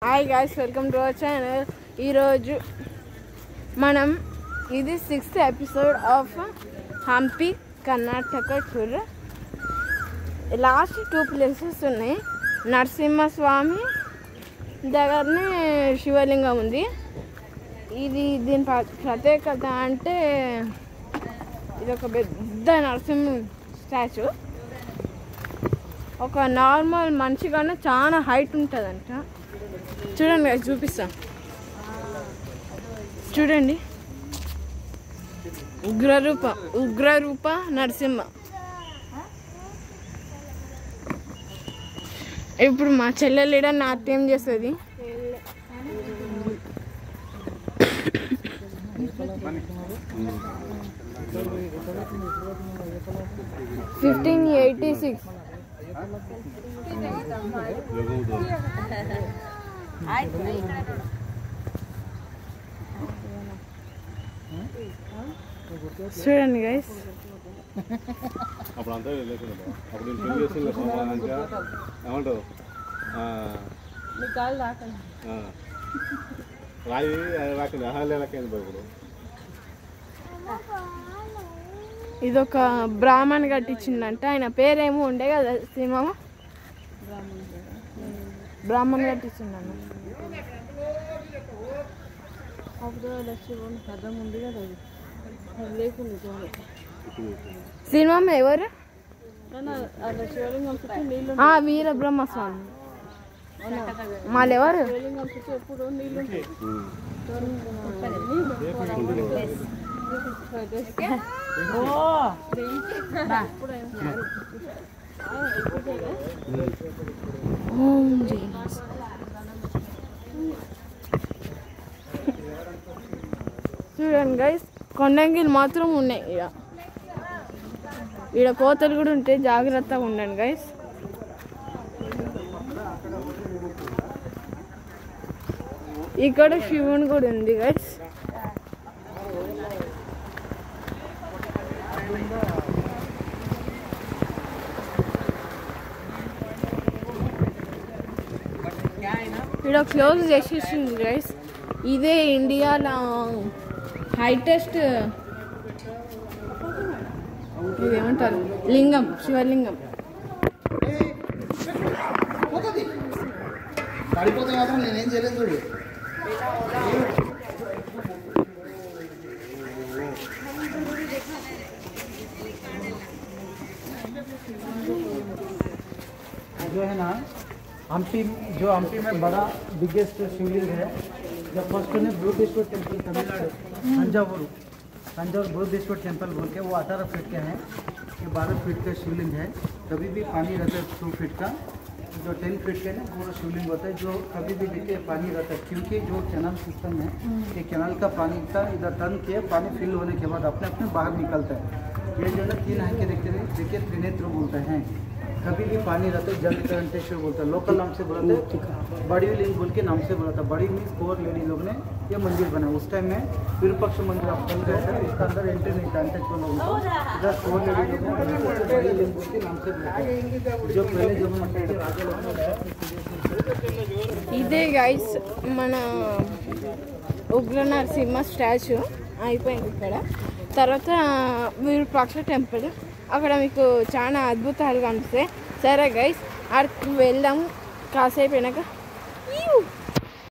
Hi guys, welcome to our channel. ఈరోజు మనం ఇది 6th episode of Hampi Karnataka tour. Last 2 places ఉన్నాయి. నరసింహస్వామి దగ్గరనే శివలింగం ఉంది. దీని ప్రత్యేకత అంటే ఇది ఒక పెద్ద నరసింహ స్టాచ్యూ. ఒక నార్మల్ మనిషి కన్నా చాలా హైట్ ఉంటుందంట. చూడండి గాయ్స్, చూపిస్తా. చూడండి, ఉగ్రరూప నరసింహ. ఇప్పుడు మా చెల్లెలు ఈడ నాట్యం చేస్తుంది. చూడండి గైస్, అప్పుడు అంతా అప్పుడు ఏమంటావు రాయి రాకండి అహాలేకైంది ఇప్పుడు. ఇదొక బ్రాహ్మణ్ కట్టించిందంట. ఆయన పేరేమో ఉండే కదా సింహం, బ్రాహ్మణ్ కట్టించిందన్న. సింహం ఎవరు? వీరబ్రహ్మస్వామి. మళ్ళీ ఎవరు? చూడండి గైస్, కొండంగిలు మాత్రం ఉన్నాయి. ఈడ కోతలు కూడా ఉంటాయి, జాగ్రత్తగా ఉండండి గైస్. ఇక్కడ శివుని కూడా ఉంది గైస్. ఇక్కడ క్లోజ్ చేసేసింది గైస్. ఇదే ఇండియాలో హైటెస్ట్ ఇదేమంటారు లింగం, శివలింగం. जो है ना हम्पी में बड़ा बिगेस्ट शिवलिंग है. जब फर्स्ट ने बृहदेश्वर टेम्पल तमिलनाडु तंजावुर बृहदेश्वर टेम्पल बोल के वो 18 फीट के हैं. ये 12 फीट का शिवलिंग है. कभी भी पानी रहता है 2 फीट का. जो 10 फीट के ना पूरा शिवलिंग होता है, जो कभी भी देखिए पानी रहता है. क्योंकि जो कैनाल सिस्टम है, ये कैनाल का पानी का इधर टर्न किया, पानी फिल होने के बाद अपने अपने बाहर निकलता है. ये जो है 3 आंखें देखिए त्रिनेत्र बोलते हैं. कभी भी पानी रहता है जलकंठेश्वर बोलता है. लोकल नाम से बोलते हैं, बड़ी लिंग बोल के नाम से बोला था. बड़ी मीन्स 4 लेडी लोग ने ये मंदिर बनाया. उस टाइम में विरूपाक्ष मंदिर आप चल गए थे, इसका अंदर एंट्री नहीं था. इधर 4 लेडी लोग ने बड़ी लिंग बोल के नाम से बोला था. जो पहले जमाने में राजा लोग ఇదే గైస్ మన ఉగ్ర నరసింహ స్టాచ్యూ అయిపోయింది. ఇక్కడ తర్వాత విరూపాక్ష టెంపుల్, అక్కడ మీకు చాలా అద్భుతాలు కనిపిస్తాయి. సరే గైస్, అక్కడికి వెళ్దాం కాసేపు అయినాక.